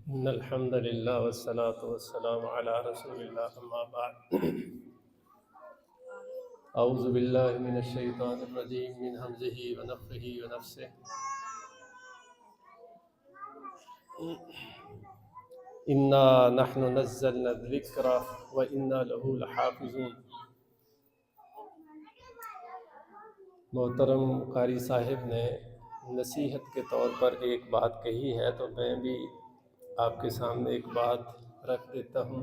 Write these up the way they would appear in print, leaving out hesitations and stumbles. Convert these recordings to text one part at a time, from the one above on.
إن الحمد لله والصلاة والسلام على رسول الله أما بعد أعوذ بالله من الشيطان الرجيم من همزه ونفخه ونفسه إنا نحن نزلنا الذكر وإنا له لحافظون۔ محترم قاری صاحب نے نصیحت کے طور پر ایک بات کہی ہے، تو میں بھی آپ کے سامنے ایک بات رکھ دیتا ہوں۔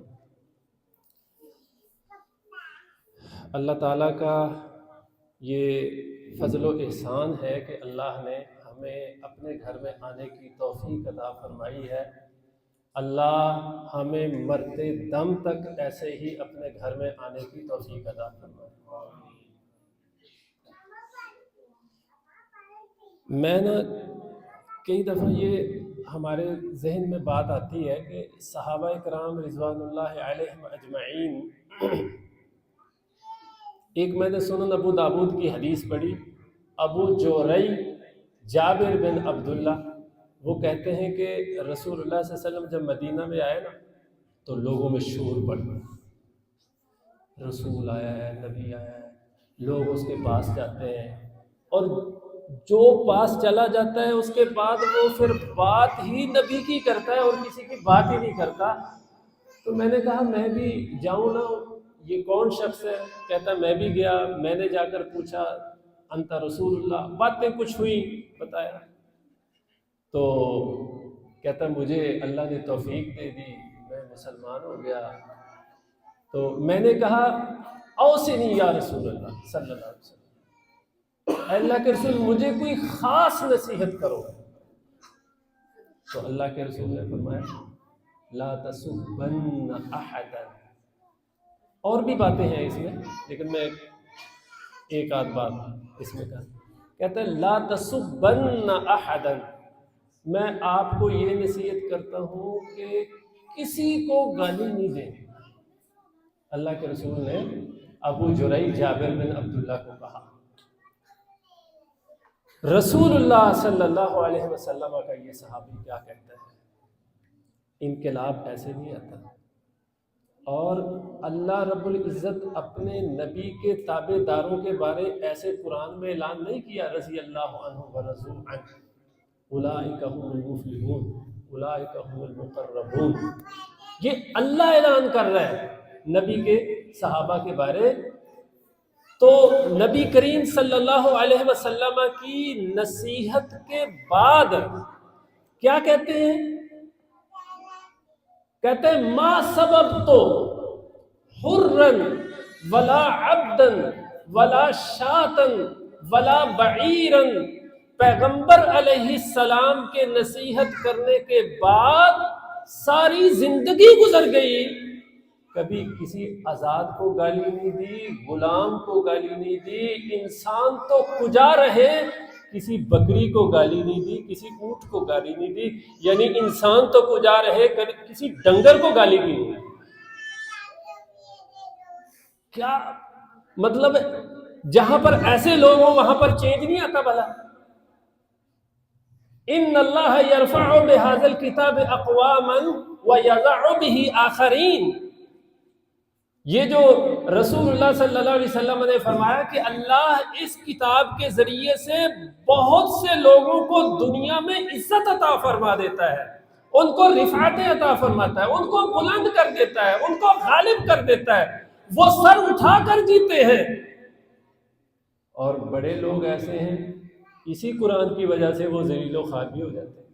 اللہ تعالیٰ کا یہ فضل و احسان ہے کہ اللہ نے ہمیں اپنے گھر میں آنے کی توفیق عطا فرمائی ہے۔ اللہ ہمیں مرتے دم تک ایسے ہی اپنے گھر میں آنے کی توفیق عطا فرمائے۔ میں کئی دفعہ یہ ہمارے ذہن میں بات آتی ہے کہ صحابہ کرام رضوان اللہ علیہم اجمعین، ایک میں نے سنن ابو داود کی حدیث پڑھی، ابو جوری جابر بن عبداللہ وہ کہتے ہیں کہ رسول اللہ صلی اللہ علیہ وسلم جب مدینہ میں آئے نا تو لوگوں میں شور پڑ گیا، رسول آیا ہے، نبی آیا ہے، لوگ اس کے پاس جاتے ہیں، اور جو پاس چلا جاتا ہے اس کے بعد وہ پھر بات ہی نبی کی کرتا ہے اور کسی کی بات ہی نہیں کرتا۔ تو میں نے کہا میں بھی جاؤں نا، یہ کون شخص ہے؟ کہتا میں بھی گیا، میں نے جا کر پوچھا انت رسول اللہ، باتیں کچھ ہوئی، بتایا، تو کہتا مجھے اللہ نے توفیق دے دی، میں مسلمان ہو گیا۔ تو میں نے کہا اوصنی یا رسول اللہ صلی اللہ علیہ وسلم، اے اللہ کے رسول مجھے کوئی خاص نصیحت کرو۔ تو اللہ کے رسول نے فرمایا لا تسبن احدا، اور بھی باتیں ہیں اس میں لیکن میں ایک آدھ بات اس میں کہتا ہے لا تسبن احدا، میں آپ کو یہ نصیحت کرتا ہوں کہ کسی کو گالی نہیں دیں۔ اللہ کے رسول نے ابو جوری جابر بن عبداللہ کو کہا۔ رسول اللہ صلی اللہ علیہ وسلم کا یہ صحابی کیا کہتا ہے؟ انقلاب ایسے نہیں آتا، اور اللہ رب العزت اپنے نبی کے تابع داروں کے بارے ایسے قرآن میں اعلان نہیں کیا رضی اللہ عنہ ورضوا عنہ اولئک هم المفلحون اولئک هم المقربون، یہ اللہ اعلان کر رہا ہے نبی کے صحابہ کے بارے۔ تو نبی کریم صلی اللہ علیہ وسلم کی نصیحت کے بعد کیا کہتے ہیں؟ کہتے ہیں ما سببت حرا ولا عبدا ولا شاتا ولا بعیرا، پیغمبر علیہ السلام کے نصیحت کرنے کے بعد ساری زندگی گزر گئی، کبھی کسی آزاد کو گالی نہیں دی، غلام کو گالی نہیں دی، انسان تو کجا رہے کسی بکری کو گالی نہیں دی، کسی اونٹ کو گالی نہیں دی، یعنی انسان تو کجا رہے کسی ڈنگر کو گالی بھی نہیں دی۔ کیا مطلب ہے؟ جہاں پر ایسے لوگ ہوں وہاں پر چینج نہیں آتا بھلا؟ ان اللہ یرفع بہذا الکتاب اقواما ویضع بہ آخرین، یہ جو رسول اللہ صلی اللہ علیہ وسلم نے فرمایا کہ اللہ اس کتاب کے ذریعے سے بہت سے لوگوں کو دنیا میں عزت عطا فرما دیتا ہے، ان کو رفعتیں عطا فرماتا ہے، ان کو بلند کر دیتا ہے، ان کو غالب کر دیتا ہے، وہ سر اٹھا کر جیتے ہیں۔ اور بڑے لوگ ایسے ہیں اسی قرآن کی وجہ سے وہ ذلیل و خوار بھی ہو جاتے ہیں۔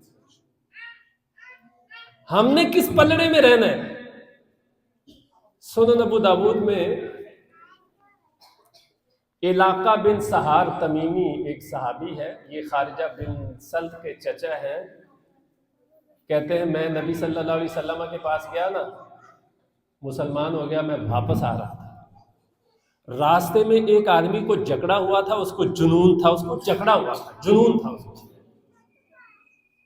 ہم نے کس پلڑے میں رہنا ہے؟ سنن ابو داود میں علاقہ بن سہار تمیمی ایک صحابی ہے، یہ خارجہ بن سلط کے چچا ہیں، کہتے ہیں میں نبی صلی اللہ علیہ وسلم کے پاس گیا نا، مسلمان ہو گیا، میں واپس آ رہا تھا، راستے میں ایک آدمی کو جکڑا ہوا تھا، اس کو جنون تھا، اس کو جکڑا ہوا تھا، جنون تھا اس کو۔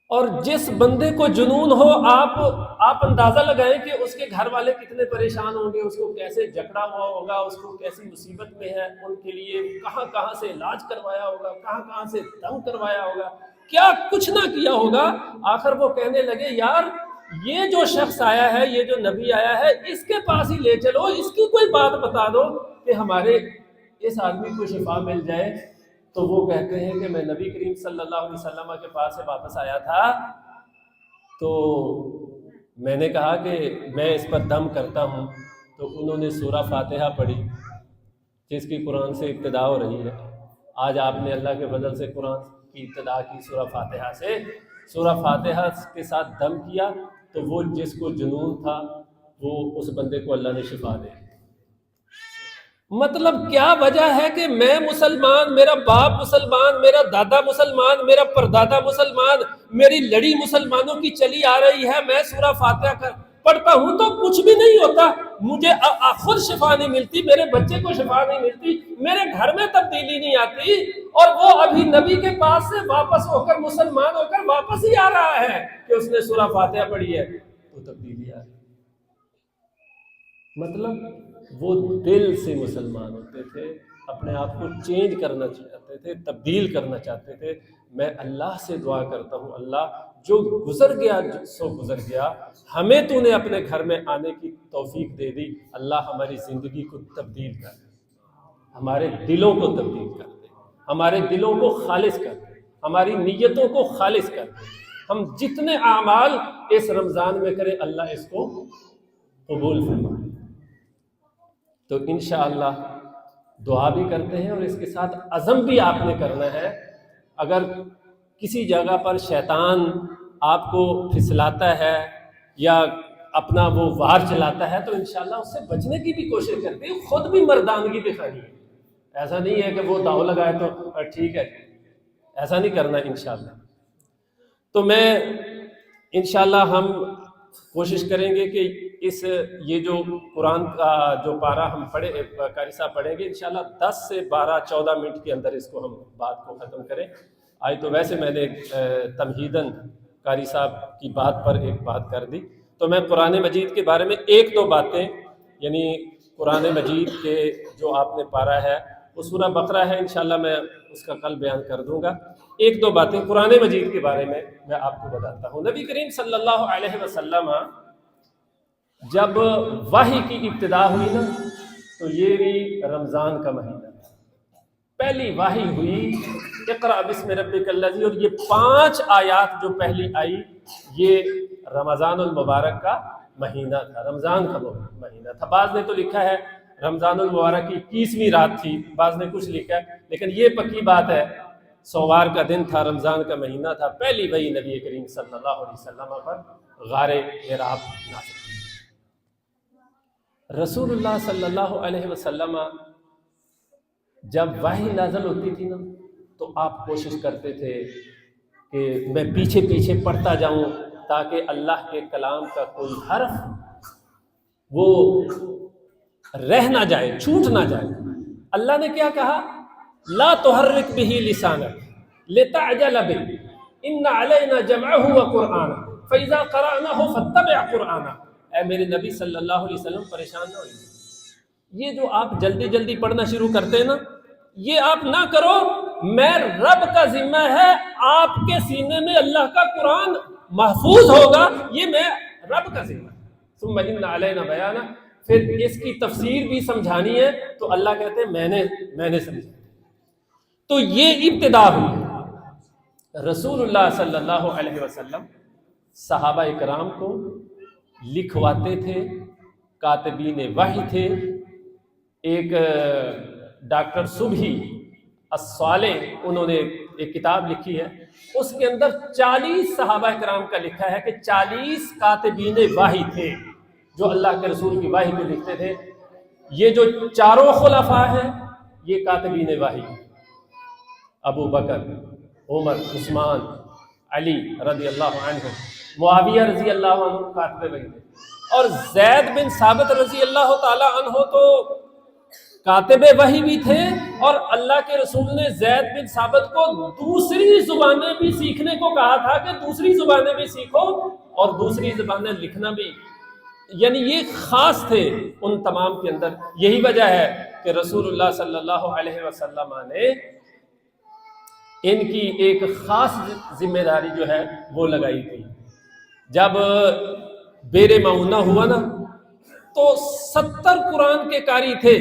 اور جس بندے کو جنون ہو آپ اندازہ لگائیں کہ اس کے گھر والے کتنے پریشان ہوں گے، اس کو کیسے جکڑا ہوا ہوگا، اس کو کیسی مصیبت میں ہے، ان کے لیے کہاں کہاں سے علاج کروایا ہوگا، کہاں کہاں سے دم کروایا ہوگا، کیا کچھ نہ کیا ہوگا۔ آخر وہ کہنے لگے یار یہ جو شخص آیا ہے، یہ جو نبی آیا ہے، اس کے پاس ہی لے چلو، اس کی کوئی بات بتا دو کہ ہمارے اس آدمی کو شفا مل جائے۔ تو وہ کہتے ہیں کہ میں نبی کریم صلی اللہ علیہ وسلم کے پاس سے واپس آیا تھا، تو میں نے کہا کہ میں اس پر دم کرتا ہوں، تو انہوں نے سورہ فاتحہ پڑھی جس کی قرآن سے ابتدا ہو رہی ہے۔ آج آپ نے اللہ کے فضل سے قرآن کی ابتدا کی سورہ فاتحہ سے، سورہ فاتحہ کے ساتھ دم کیا، تو وہ جس کو جنون تھا وہ اس بندے کو اللہ نے شفا دے۔ مطلب کیا وجہ ہے کہ میں مسلمان، میرا باپ مسلمان، میرا دادا مسلمان، میرا پردادا مسلمان، میری لڑی مسلمانوں کی چلی آ رہی ہے، میں سورہ فاتحہ پڑھتا ہوں تو کچھ بھی نہیں ہوتا، مجھے خود شفا نہیں ملتی، میرے بچے کو شفا نہیں ملتی، میرے گھر میں تبدیلی نہیں آتی، اور وہ ابھی نبی کے پاس سے واپس ہو کر، مسلمان ہو کر واپس ہی آ رہا ہے کہ اس نے سورہ فاتحہ پڑھی ہے تو تبدیلی آ رہی۔ مطلب وہ دل سے مسلمان ہوتے تھے، اپنے آپ کو چینج کرنا چاہتے تھے، تبدیل کرنا چاہتے تھے۔ میں اللہ سے دعا کرتا ہوں، اللہ جو گزر گیا سو گزر گیا، ہمیں تو نے اپنے گھر میں آنے کی توفیق دے دی، اللہ ہماری زندگی کو تبدیل کر دے، ہمارے دلوں کو تبدیل کر دے، ہمارے دلوں کو خالص کر دے، ہماری نیتوں کو خالص کر دے۔ ہم جتنے اعمال اس رمضان میں کریں، اللہ اس کو قبول فرمائے۔ تو انشاءاللہ دعا بھی کرتے ہیں، اور اس کے ساتھ عزم بھی آپ نے کرنا ہے۔ اگر کسی جگہ پر شیطان آپ کو پھسلاتا ہے یا اپنا وہ وار چلاتا ہے، تو انشاءاللہ اس سے بچنے کی بھی کوشش کرتے ہیں، خود بھی مردانگی دکھانی ہے۔ ایسا نہیں ہے کہ وہ داؤ لگائے تو ٹھیک ہے، ایسا نہیں کرنا انشاءاللہ۔ تو میں انشاءاللہ ہم کوشش کریں گے کہ یہ جو قرآن کا جو پارہ ہم قاری صاحب پڑھیں گے، انشاءاللہ 10 سے 12-14 منٹ کے اندر اس کو ہم بات کو ختم کریں۔ آج تو ویسے میں نے تمہیداً قاری صاحب کی بات پر ایک بات کر دی، تو میں قرآن مجید کے بارے میں 1-2 باتیں، یعنی قرآن مجید کے جو آپ نے پارہ ہے وہ سورہ بقرہ ہے، انشاءاللہ میں اس کا کل بیان کر دوں گا۔ 1-2 باتیں قرآن مجید کے بارے میں آپ کو بتاتا ہوں۔ نبی کریم صلی اللہ علیہ وسلم جب وحی کی ابتدا ہوئی نا، تو یہ بھی رمضان کا مہینہ تھا، پہلی وحی ہوئی اقرأ بسم ربک الذی، اور یہ 5 آیات جو پہلی آئی یہ رمضان المبارک کا مہینہ تھا، رمضان کا مہینہ تھا۔ بعض نے تو لکھا ہے رمضان المبارک کی 21ویں رات تھی، بعض نے کچھ لکھا ہے، لیکن یہ پکی بات ہے سوار کا دن تھا، رمضان کا مہینہ تھا، پہلی وحی نبی کریم صلی اللہ علیہ وسلم پر غار حراء نازل ہوئی۔ رسول اللہ صلی اللہ علیہ وسلم جب وحی نازل ہوتی تھی نا، تو آپ کوشش کرتے تھے کہ میں پیچھے پیچھے پڑھتا جاؤں تاکہ اللہ کے کلام کا کوئی حرف وہ رہ نہ جائے، چھوٹ نہ جائے۔ اللہ نے کیا کہا؟ لا تحرک به لسانک لتعجل به ان علینا جمعہ وقرآنہ فاذا قرأناہ فاتبع قرآنہ۔ اے میرے نبی صلی اللہ علیہ وسلم پریشان نہ ہوئیے، یہ جو آپ جلدی جلدی پڑھنا شروع کرتے ہیں نا، یہ آپ نہ کرو، میں رب کا ذمہ ہے آپ کے سینے میں اللہ کا قرآن محفوظ ہوگا، یہ میں رب کا ذمہ ہے۔ ثم ان علینا بیانہ، پھر اس کی تفسیر بھی سمجھانی ہے، تو اللہ کہتے ہیں میں نے سمجھا۔ تو یہ ابتدا ہوئی۔ رسول اللہ صلی اللہ علیہ وسلم صحابہ اکرام کو لکھواتے تھے، کاتبین وحی تھے۔ ایک ڈاکٹر صبحی الصالح انہوں نے ایک کتاب لکھی ہے، اس کے اندر 40 صحابہ کرام کا لکھا ہے کہ 40 کاتبین وحی تھے جو اللہ کے رسول کی وحی کو لکھتے تھے۔ یہ جو چاروں خلفاء ہیں یہ کاتبین وحی، ابو بکر، عمر، عثمان، علی رضی اللہ عنہ، معاویہ رضی اللہ عنہ کاتب وحی تھے، اور زید بن ثابت رضی اللہ تعالی عنہ تو کاتب وحی بھی تھے، اور اللہ کے رسول نے زید بن ثابت کو دوسری زبانیں بھی سیکھنے کو کہا تھا کہ دوسری زبانیں بھی سیکھو اور دوسری زبانیں لکھنا بھی، یعنی یہ خاص تھے ان تمام کے اندر۔ یہی وجہ ہے کہ رسول اللہ صلی اللہ علیہ وسلم نے ان کی ایک خاص ذمہ داری جو ہے وہ لگائی تھی۔ جب بیر معونہ ہوا نا تو 70 قرآن کے قاری تھے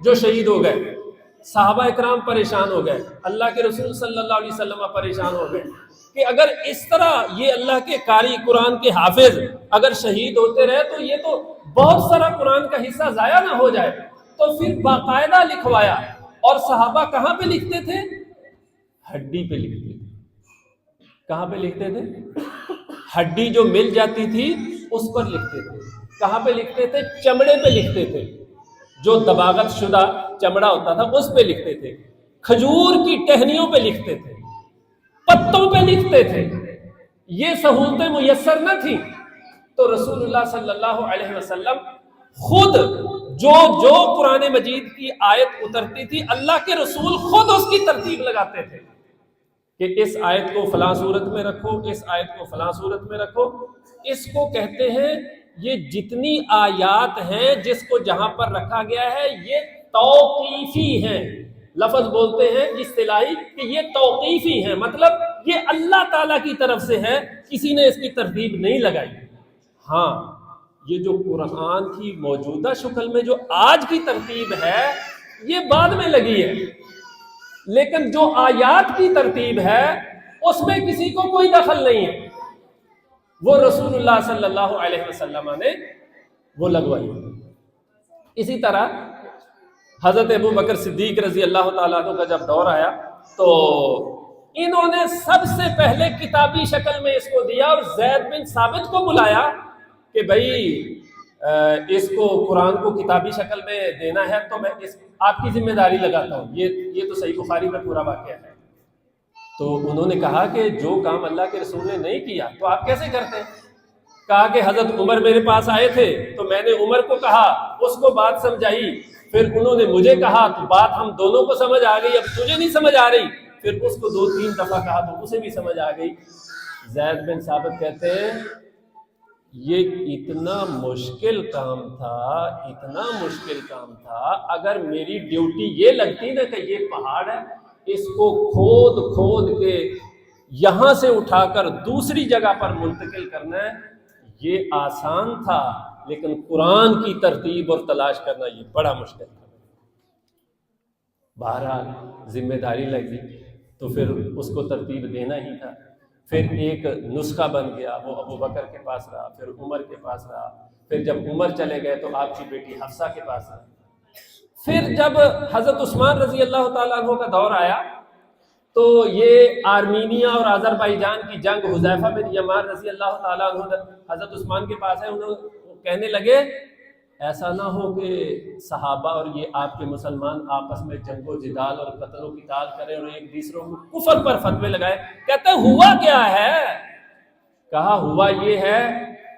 جو شہید ہو گئے. صحابہ اکرام پریشان ہو گئے, اللہ کے رسول صلی اللہ علیہ وسلم پریشان ہو گئے کہ اگر اس طرح یہ اللہ کے قاری قرآن کے حافظ اگر شہید ہوتے رہے تو یہ تو بہت سارا قرآن کا حصہ ضائع نہ ہو جائے. تو پھر باقاعدہ لکھوایا. اور صحابہ کہاں پہ لکھتے تھے؟ ہڈی پہ لکھتے تھے. کہاں پہ لکھتے تھے؟ ہڈی جو مل جاتی تھی اس پر لکھتے تھے. کہاں پہ لکھتے تھے؟ چمڑے پہ لکھتے تھے. جو دباغت شدہ چمڑا ہوتا تھا اس پہ لکھتے تھے. کھجور کی ٹہنیوں پہ لکھتے تھے, پتوں پہ لکھتے تھے. یہ سہولتیں میسر نہ تھیں تو رسول اللہ صلی اللہ علیہ وسلم خود جو قرآن مجید کی آیت اترتی تھی اللہ کے رسول خود اس کی ترتیب لگاتے تھے کہ اس آیت کو فلاں صورت میں رکھو, اس آیت کو فلاں صورت میں رکھو. اس کو کہتے ہیں, یہ جتنی آیات ہیں جس کو جہاں پر رکھا گیا ہے یہ توقیفی ہیں. لفظ بولتے ہیں اصطلاحی کہ یہ توقیفی ہیں, مطلب یہ اللہ تعالیٰ کی طرف سے ہے, کسی نے اس کی ترتیب نہیں لگائی. ہاں یہ جو قرآن کی موجودہ شکل میں جو آج کی ترتیب ہے یہ بعد میں لگی ہے, لیکن جو آیات کی ترتیب ہے اس میں کسی کو کوئی دخل نہیں ہے, وہ رسول اللہ صلی اللہ علیہ وسلم نے وہ لگوائی. اسی طرح حضرت ابو بکر صدیق رضی اللہ تعالیٰ عنہ کا جب دور آیا تو انہوں نے سب سے پہلے کتابی شکل میں اس کو دیا اور زید بن ثابت کو بلایا کہ بھائی اس کو قرآن کو کتابی شکل میں دینا ہے تو میں آپ کی ذمہ داری لگاتا ہوں. یہ تو صحیح بخاری میں پورا واقعہ ہے. تو انہوں نے کہا کہ جو کام اللہ کے رسول نے نہیں کیا تو آپ کیسے کرتے ہیں؟ کہا کہ حضرت عمر میرے پاس آئے تھے تو میں نے عمر کو کہا, اس کو بات سمجھائی, پھر انہوں نے مجھے کہا تو بات ہم دونوں کو سمجھ آ گئی, اب تجھے نہیں سمجھ آ رہی, پھر اس کو 2-3 دفعہ کہا تو اسے بھی سمجھ آ گئی. زید بن ثابت کہتے ہیں یہ اتنا مشکل کام تھا, اتنا مشکل کام تھا, اگر میری ڈیوٹی یہ لگتی نا کہ یہ پہاڑ ہے اس کو کھود کے یہاں سے اٹھا کر دوسری جگہ پر منتقل کرنا ہے یہ آسان تھا, لیکن قرآن کی ترتیب اور تلاش کرنا یہ بڑا مشکل تھا. بہرحال ذمہ داری لگی تو پھر اس کو ترتیب دینا ہی تھا. پھر ایک نسخہ بن گیا, وہ ابو بکر کے پاس رہا, پھر عمر کے پاس رہا, پھر جب عمر چلے گئے تو آپ کی بیٹی حفصہ کے پاس رہا. پھر جب حضرت عثمان رضی اللہ تعالیٰ عنہ کا دور آیا تو یہ آرمینیا اور آذربائیجان کی جنگ, حذیفہ بن یمان رضی اللہ تعالیٰ عنہ حضرت عثمان کے پاس ہے, انہوں کہنے لگے ایسا نہ ہو کہ صحابہ اور یہ آپ کے مسلمان آپس میں جنگ و جدال اور قتل و قتال کریں اور ایک دوسروں کو کفر پر فتوے لگائے. کہتے ہوا کیا ہے؟ کہا ہوا یہ ہے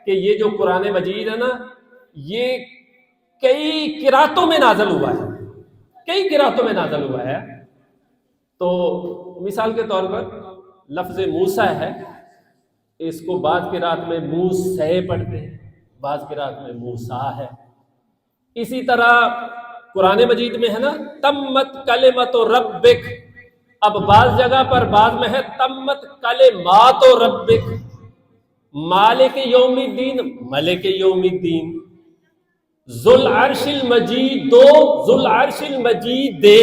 کہ یہ جو قرآن مجید ہے نا یہ کئی قراتوں میں نازل ہوا ہے, کئی قراتوں میں نازل ہوا ہے. تو مثال کے طور پر لفظ موسیٰ ہے, اس کو بعض قرات میں موسیٰ پڑھتے ہیں, بعض قرات میں موسیٰ ہے. اسی طرح قرآن مجید میں ہے نا تمت کلمت ربک, اب بعض جگہ پر بعض میں ہے تمت کلمات ربک, مالک یوم الدین, ملک یوم الدین, ذو العرش المجید دو, ذو العرش المجید دے,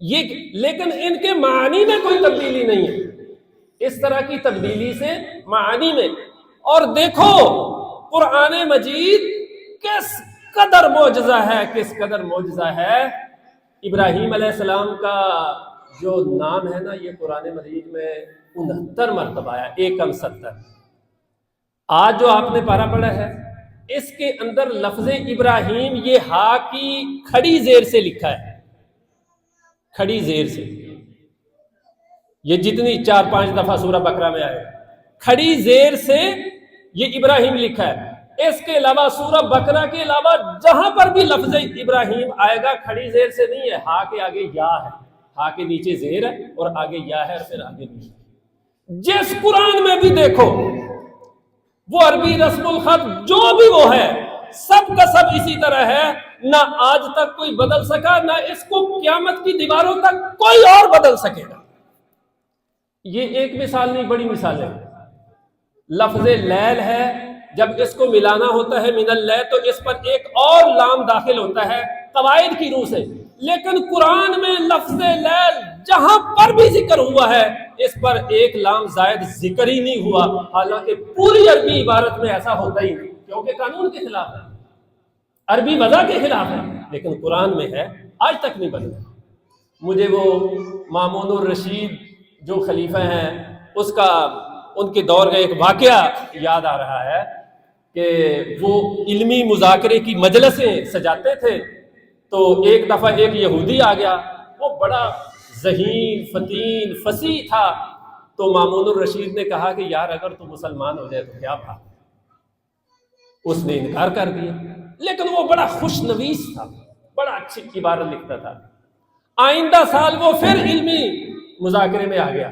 یہ لیکن ان کے معنی میں کوئی تبدیلی نہیں ہے. اس طرح کی تبدیلی سے معانی میں, اور دیکھو قرآن مجید کس قدر معجزہ ہے, کس قدر معجزہ ہے. ابراہیم علیہ السلام کا جو نام ہے نا یہ قرآن مجید میں 69 مرتبہ آیا, 1-70. آج جو آپ نے پارہ پڑھا ہے اس کے اندر لفظ ابراہیم یہ ہا کی کھڑی زیر سے لکھا ہے, کھڑی زیر سے. یہ جتنی 4-5 دفعہ سورہ بقرہ میں آئے کھڑی زیر سے یہ ابراہیم لکھا ہے. اس کے علاوہ سورہ بقرہ کے علاوہ جہاں پر بھی لفظ ابراہیم آئے گا کھڑی زیر سے نہیں ہے, ہا کے آگے یا ہے, ہا کے نیچے زیر ہے اور آگے یا ہے اور پھر آگے نہیں. جس قرآن میں بھی دیکھو وہ عربی رسم الخط جو بھی وہ ہے سب کا سب اسی طرح ہے, نہ آج تک کوئی بدل سکا, نہ اس کو قیامت کی دیواروں تک کوئی اور بدل سکے گا. یہ ایک مثال نہیں, بڑی مثال ہے. لفظ لیل ہے، جب اس کو ملانا ہوتا ہے من اللیل تو اس پر ایک اور لام داخل ہوتا ہے قواعد کی روح سے، لیکن قرآن میں لفظ لیل جہاں پر بھی ذکر ہوا ہے اس پر ایک لام زائد ذکر ہی نہیں ہوا، حالانکہ پوری عربی عبارت میں ایسا ہوتا ہی نہیں، کیونکہ قانون کے خلاف ہے، عربی وضع کے خلاف ہے، لیکن قرآن میں ہے، آج تک نہیں بدلا۔ مجھے وہ مامون الرشید جو خلیفہ ہیں اس کا ان کے دور کا ایک واقعہ یاد آ رہا ہے کہ وہ علمی مذاکرے کی مجلسیں سجاتے تھے، تو ایک دفعہ ایک یہودی آ گیا، وہ بڑا ذہین فتین فصیح تھا، تو مامون الرشید نے کہا کہ یار اگر تو مسلمان ہو جائے تو کیا بات، اس نے انکار کر دیا، لیکن وہ بڑا خوش نویس تھا، بڑا اچھی عبارت لکھتا تھا۔ آئندہ سال وہ پھر علمی مذاکرے میں آ گیا،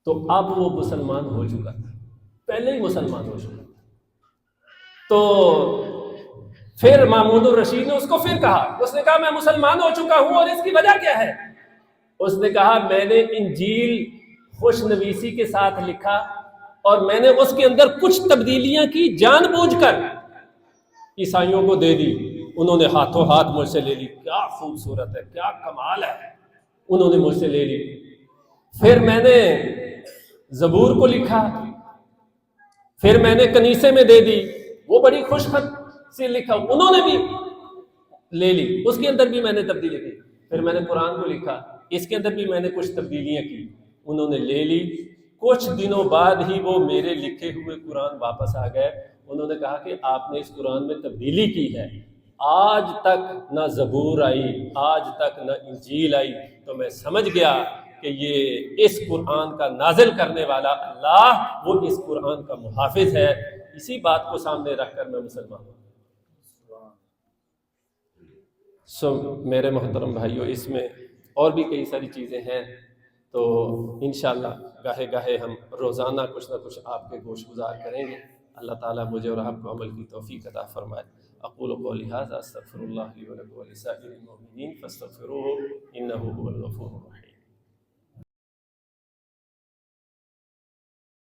تو اب وہ مسلمان ہو چکا تھا، پہلے ہی مسلمان ہو چکا تھا، تو پھر مامون الرشید نے اس کو پھر کہا، اس نے کہا میں مسلمان ہو چکا ہوں اور اس کی وجہ کیا ہے؟ اس نے کہا میں نے انجیل خوش نویسی کے ساتھ لکھا اور میں نے اس کے اندر کچھ تبدیلیاں کی جان بوجھ کر، عیسائیوں کو دے دی، انہوں نے ہاتھوں ہاتھ مجھ سے لے لی، کیا خوبصورت ہے، کیا کمال ہے، انہوں نے مجھ سے لے لی۔ پھر میں نے زبور کو لکھا، پھر میں نے کنیسے میں دے دی، وہ بڑی خوش خط سے لکھا، انہوں نے بھی لے لی، اس کے اندر بھی میں نے تبدیلی کی۔ پھر میں نے قرآن کو لکھا، اس کے اندر بھی میں نے کچھ تبدیلیاں کی، انہوں نے لے لی۔ کچھ دنوں بعد ہی وہ میرے لکھے ہوئے قرآن واپس آ گئے، انہوں نے کہا کہ آپ نے اس قرآن میں تبدیلی کی ہے، آج تک نہ زبور آئی، آج تک نہ انجیل آئی، تو میں سمجھ گیا کہ یہ اس قرآن کا نازل کرنے والا اللہ وہ اس قرآن کا محافظ ہے۔ اسی بات کو سامنے رکھ کر میں مسلمان ہوں۔ میرے محترم بھائیوں، اس میں اور بھی کئی ساری چیزیں ہیں، تو انشاءاللہ گاہے گاہے ہم روزانہ کچھ نہ کچھ آپ کے گوش گزار کریں گے۔ اللہ تعالیٰ مجھے اور آپ کو عمل کی توفیق عطا فرمائے۔ اقول قولی ھذا استغفر اللہ لی ولکم ولسائر المؤمنین فاستغفروہ انہ ھو الغفور الرحیم۔